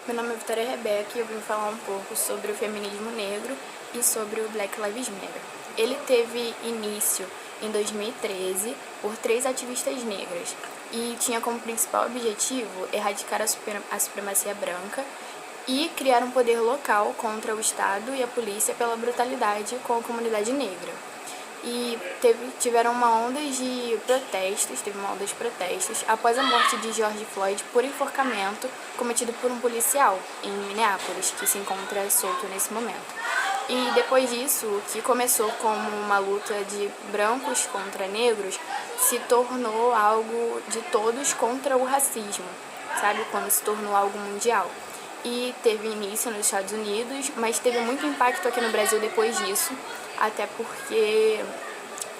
Meu nome é Vitória Rebeca e eu vim falar um pouco sobre o feminismo negro e sobre o Black Lives Matter. Ele teve início em 2013 por 3 ativistas negras e tinha como principal objetivo erradicar a supremacia branca e criar um poder local contra o Estado e a polícia pela brutalidade com a comunidade negra. E teve uma onda de protestos após a morte de George Floyd por enforcamento cometido por um policial em Minneapolis, que se encontra solto nesse momento. E depois disso, o que começou como uma luta de brancos contra negros se tornou algo de todos contra o racismo, sabe? Quando se tornou algo mundial. E teve início nos Estados Unidos, mas teve muito impacto aqui no Brasil depois disso, até porque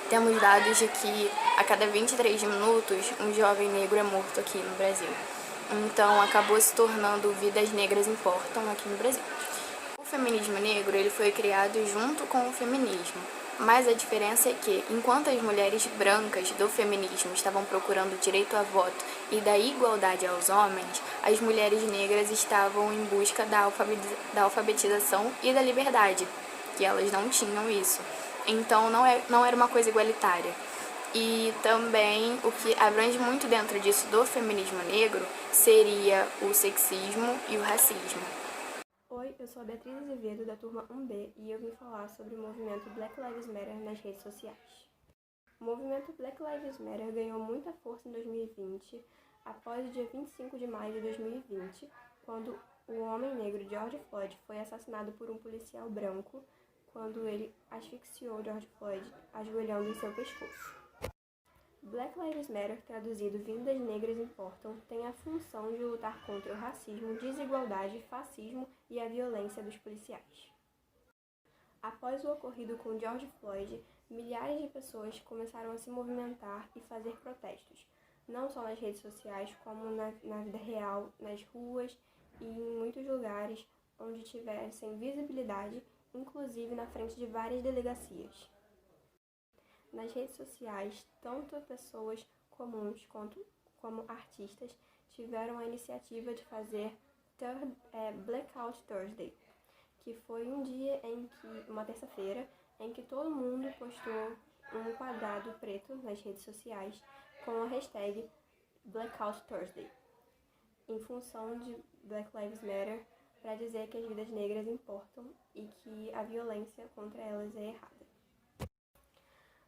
temos dados de que a cada 23 minutos um jovem negro é morto aqui no Brasil. Então acabou se tornando Vidas Negras Importam aqui no Brasil. O feminismo negro ele foi criado junto com o feminismo, mas a diferença é que, enquanto as mulheres brancas do feminismo estavam procurando o direito a voto e da igualdade aos homens, as mulheres negras estavam em busca da alfabetização e da liberdade, que elas não tinham isso. Então não era uma coisa igualitária. E também o que abrange muito dentro disso do feminismo negro seria o sexismo e o racismo. Oi, eu sou a Beatriz Azevedo, da turma 1B, e eu vim falar sobre o movimento Black Lives Matter nas redes sociais. O movimento Black Lives Matter ganhou muita força em 2020, após o dia 25 de maio de 2020, quando o homem negro George Floyd foi assassinado por um policial branco, quando ele asfixiou George Floyd, ajoelhando em seu pescoço. Black Lives Matter, traduzido Vidas Negras Importam, tem a função de lutar contra o racismo, desigualdade, fascismo e a violência dos policiais. Após o ocorrido com George Floyd, milhares de pessoas começaram a se movimentar e fazer protestos, não só nas redes sociais, como na vida real, nas ruas e em muitos lugares onde tivessem visibilidade, inclusive na frente de várias delegacias. Nas redes sociais, tanto pessoas comuns como artistas tiveram a iniciativa de fazer Blackout Thursday, que foi um dia uma terça-feira, em que todo mundo postou um quadrado preto nas redes sociais com a hashtag Blackout Thursday, em função de Black Lives Matter, para dizer que as vidas negras importam e que a violência contra elas é errada.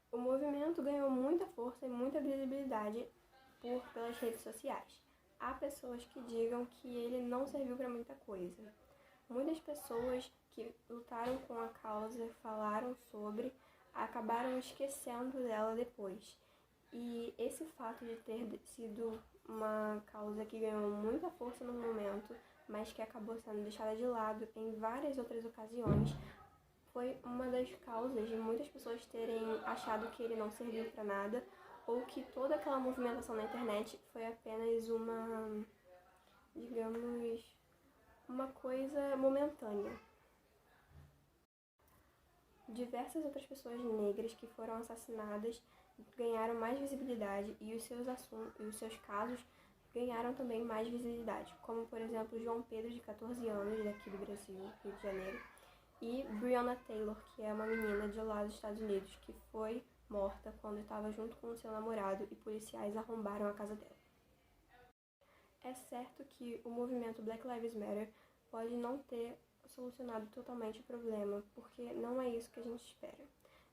O movimento ganhou muita força e muita visibilidade pelas redes sociais. Há pessoas que digam que ele não serviu para muita coisa. Muitas pessoas que lutaram com a causa, falaram sobre, acabaram esquecendo dela depois. E esse fato de ter sido uma causa que ganhou muita força no momento, mas que acabou sendo deixada de lado em várias outras ocasiões, foi uma das causas de muitas pessoas terem achado que ele não serviu para nada, ou que toda aquela movimentação na internet foi apenas uma coisa momentânea. Diversas outras pessoas negras que foram assassinadas ganharam mais visibilidade e os seus casos ganharam também mais visibilidade, como por exemplo João Pedro, de 14 anos, daqui do Brasil, Rio de Janeiro, e Breonna Taylor, que é uma menina de lá dos Estados Unidos, que foi morta quando estava junto com o seu namorado e policiais arrombaram a casa dela. É certo que o movimento Black Lives Matter pode não ter solucionado totalmente o problema, porque não é isso que a gente espera,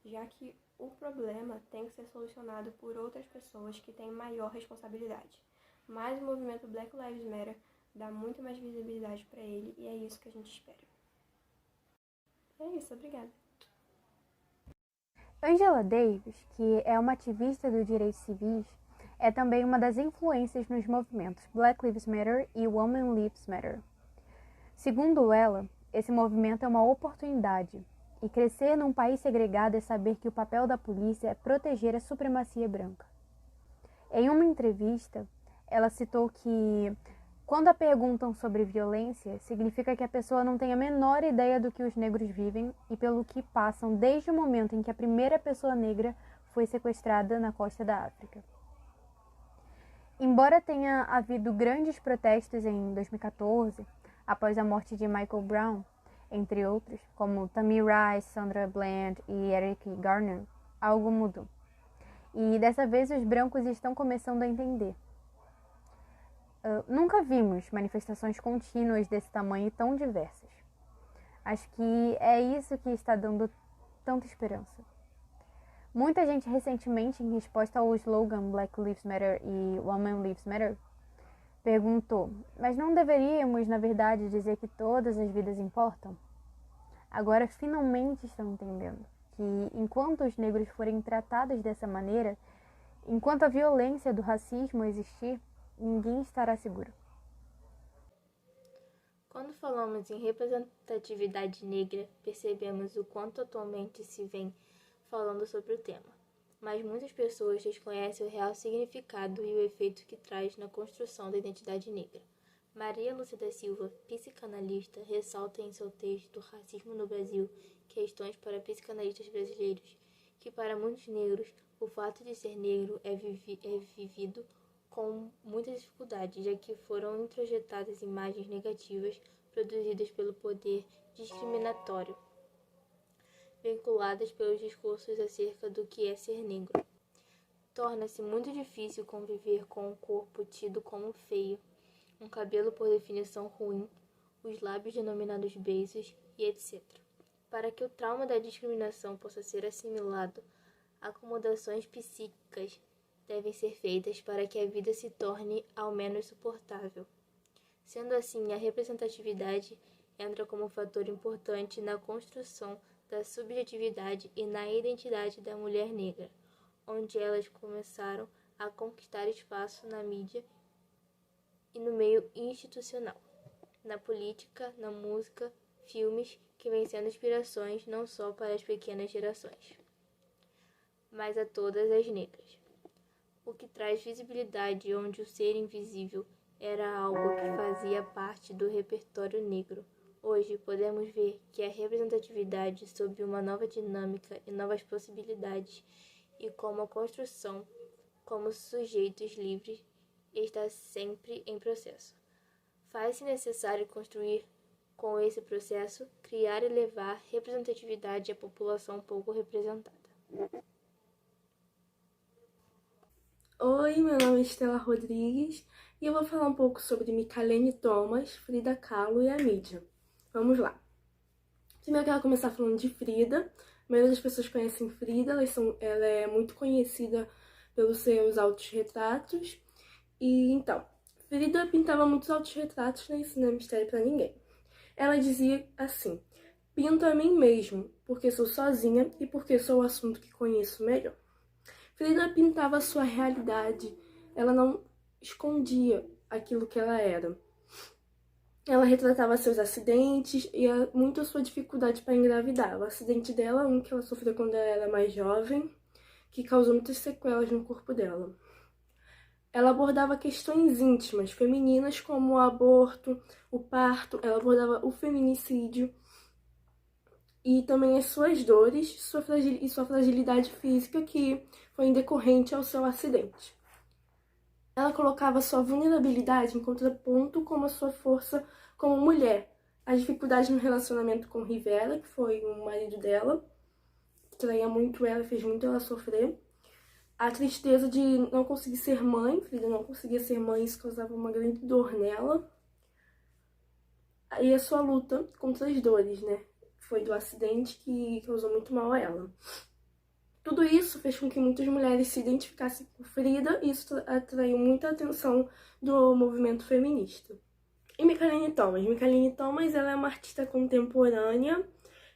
já que o problema tem que ser solucionado por outras pessoas que têm maior responsabilidade. Mas o movimento Black Lives Matter dá muito mais visibilidade para ele e é isso que a gente espera. É isso, obrigada. Angela Davis, que é uma ativista dos direitos civis, é também uma das influências nos movimentos Black Lives Matter e Women Lives Matter. Segundo ela, esse movimento é uma oportunidade, e crescer num país segregado é saber que o papel da polícia é proteger a supremacia branca. Em uma entrevista, ela citou que, quando a perguntam sobre violência, significa que a pessoa não tem a menor ideia do que os negros vivem e pelo que passam desde o momento em que a primeira pessoa negra foi sequestrada na costa da África. Embora tenha havido grandes protestos em 2014, após a morte de Michael Brown, entre outros, como Tamir Rice, Sandra Bland e Eric Garner, algo mudou. E dessa vez os brancos estão começando a entender. Nunca vimos manifestações contínuas desse tamanho e tão diversas. Acho que é isso que está dando tanta esperança. Muita gente recentemente, em resposta ao slogan Black Lives Matter e Women Lives Matter, perguntou: mas não deveríamos, na verdade, dizer que todas as vidas importam? Agora finalmente estão entendendo que enquanto os negros forem tratados dessa maneira, enquanto a violência do racismo existir, ninguém estará seguro. Quando falamos em representatividade negra, percebemos o quanto atualmente se vem falando sobre o tema, mas muitas pessoas desconhecem o real significado e o efeito que traz na construção da identidade negra. Maria Lúcia da Silva, psicanalista, ressalta em seu texto Racismo no Brasil, questões para psicanalistas brasileiros, que para muitos negros, o fato de ser negro é vivido com muita dificuldade, já que foram introjetadas imagens negativas produzidas pelo poder discriminatório, vinculadas pelos discursos acerca do que é ser negro. Torna-se muito difícil conviver com um corpo tido como feio, um cabelo por definição ruim, os lábios denominados beijos e etc. Para que o trauma da discriminação possa ser assimilado, acomodações psíquicas devem ser feitas para que a vida se torne ao menos suportável. Sendo assim, a representatividade entra como fator importante na construção da subjetividade e na identidade da mulher negra, onde elas começaram a conquistar espaço na mídia e no meio institucional, na política, na música, filmes que vêm sendo inspirações não só para as pequenas gerações, mas a todas as negras. O que traz visibilidade onde o ser invisível era algo que fazia parte do repertório negro. Hoje podemos ver que a representatividade sob uma nova dinâmica e novas possibilidades e como a construção como sujeitos livres está sempre em processo. Faz-se necessário construir com esse processo, criar e levar representatividade à população pouco representada. Oi, meu nome é Estela Rodrigues e eu vou falar um pouco sobre Michalene Thomas, Frida Kahlo e a mídia. Vamos lá. Primeiro eu quero começar falando de Frida. A maioria das pessoas conhecem Frida, ela é muito conhecida pelos seus autorretratos. E então, Frida pintava muitos autorretratos, né? Isso não é mistério pra ninguém. Ela dizia assim: pinto a mim mesmo, porque sou sozinha e porque sou o assunto que conheço melhor. Frida pintava a sua realidade, ela não escondia aquilo que ela era. Ela retratava seus acidentes e muito a sua dificuldade para engravidar. O acidente dela, um que ela sofreu quando ela era mais jovem, que causou muitas sequelas no corpo dela. Ela abordava questões íntimas, femininas, como o aborto, o parto, ela abordava o feminicídio e também as suas dores e sua fragilidade física, que foi decorrente ao seu acidente. Ela colocava sua vulnerabilidade em contraponto com a sua força como mulher. A dificuldade no relacionamento com Rivera, que foi o marido dela, que traía muito ela e fez muito ela sofrer. A tristeza de não conseguir ser mãe, Frida não conseguia ser mãe, isso causava uma grande dor nela. E a sua luta contra as dores, né? Foi do acidente que causou muito mal a ela. Tudo isso fez com que muitas mulheres se identificassem com Frida e isso atraiu muita atenção do movimento feminista. E Michalene Thomas, ela é uma artista contemporânea.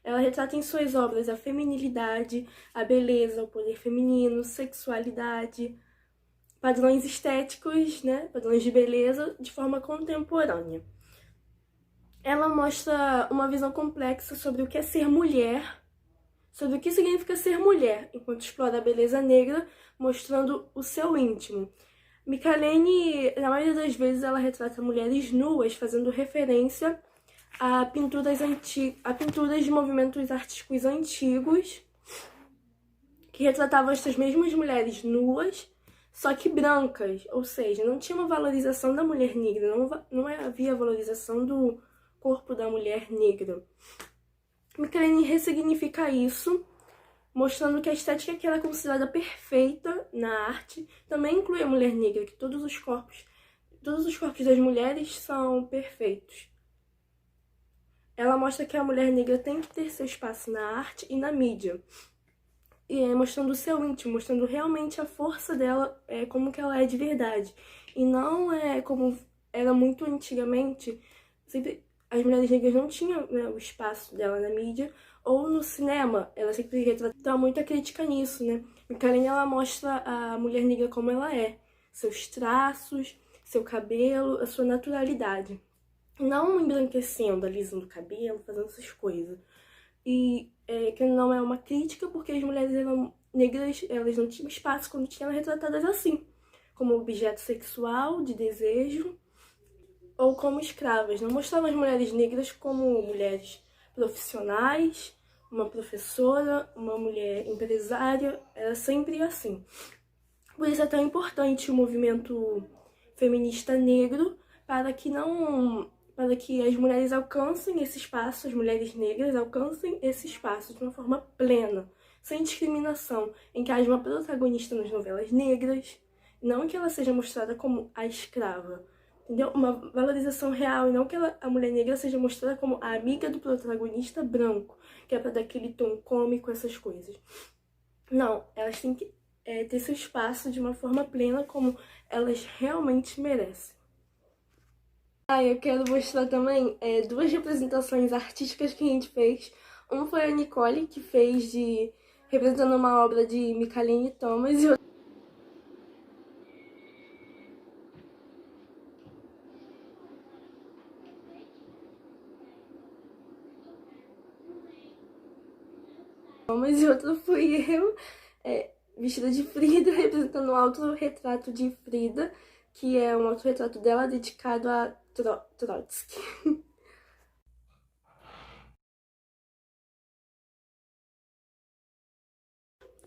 Ela retrata em suas obras a feminilidade, a beleza, o poder feminino, sexualidade, padrões estéticos, né? Padrões de beleza de forma contemporânea. Ela mostra uma visão complexa sobre o que é ser mulher, sobre o que significa ser mulher, enquanto explora a beleza negra, mostrando o seu íntimo. Michalene, na maioria das vezes, ela retrata mulheres nuas, fazendo referência a pinturas de movimentos artísticos antigos, que retratavam estas mesmas mulheres nuas, só que brancas, ou seja, não tinha uma valorização da mulher negra, não havia valorização corpo da mulher negra. Michelini ressignifica isso, mostrando que a estética que ela é considerada perfeita na arte também inclui a mulher negra, que todos os corpos das mulheres são perfeitos. Ela mostra que a mulher negra tem que ter seu espaço na arte e na mídia, e mostrando o seu íntimo, mostrando realmente a força dela, como que ela é de verdade. E não é como era muito antigamente, sempre as mulheres negras não tinham, né, o espaço dela na mídia ou no cinema. Ela sempre retrata muita crítica nisso, né? Michelini, ela mostra a mulher negra como ela é, seus traços, seu cabelo, a sua naturalidade. Não embranquecendo, alisando o cabelo, fazendo essas coisas. E que não é uma crítica, porque as mulheres negras, elas não tinham espaço quando tinham retratadas assim, como objeto sexual, de desejo, ou como escravas. Não mostravam as mulheres negras como mulheres profissionais, uma professora, uma mulher empresária, era sempre assim. Por isso é tão importante o movimento feminista negro, para que as mulheres alcancem esse espaço, as mulheres negras alcancem esse espaço de uma forma plena, sem discriminação, em que haja uma protagonista nas novelas negras, não que ela seja mostrada como a escrava, entendeu? Uma valorização real, e não que a mulher negra seja mostrada como a amiga do protagonista branco, que é para dar aquele tom cômico, essas coisas. Não, elas têm que ter seu espaço de uma forma plena, como elas realmente merecem. Eu quero mostrar também duas representações artísticas que a gente fez. Uma foi a Nicole, que fez representando uma obra de Michelini Thomas, e outra fui eu, vestida de Frida, representando um autorretrato de Frida, que é um autorretrato dela dedicado a Trotsky.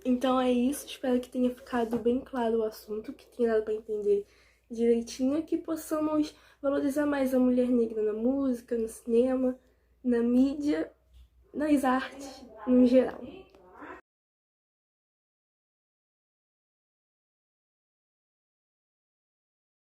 Então é isso, espero que tenha ficado bem claro o assunto, que tenha dado para entender direitinho, e que possamos valorizar mais a mulher negra na música, no cinema, na mídia, nas artes, no geral.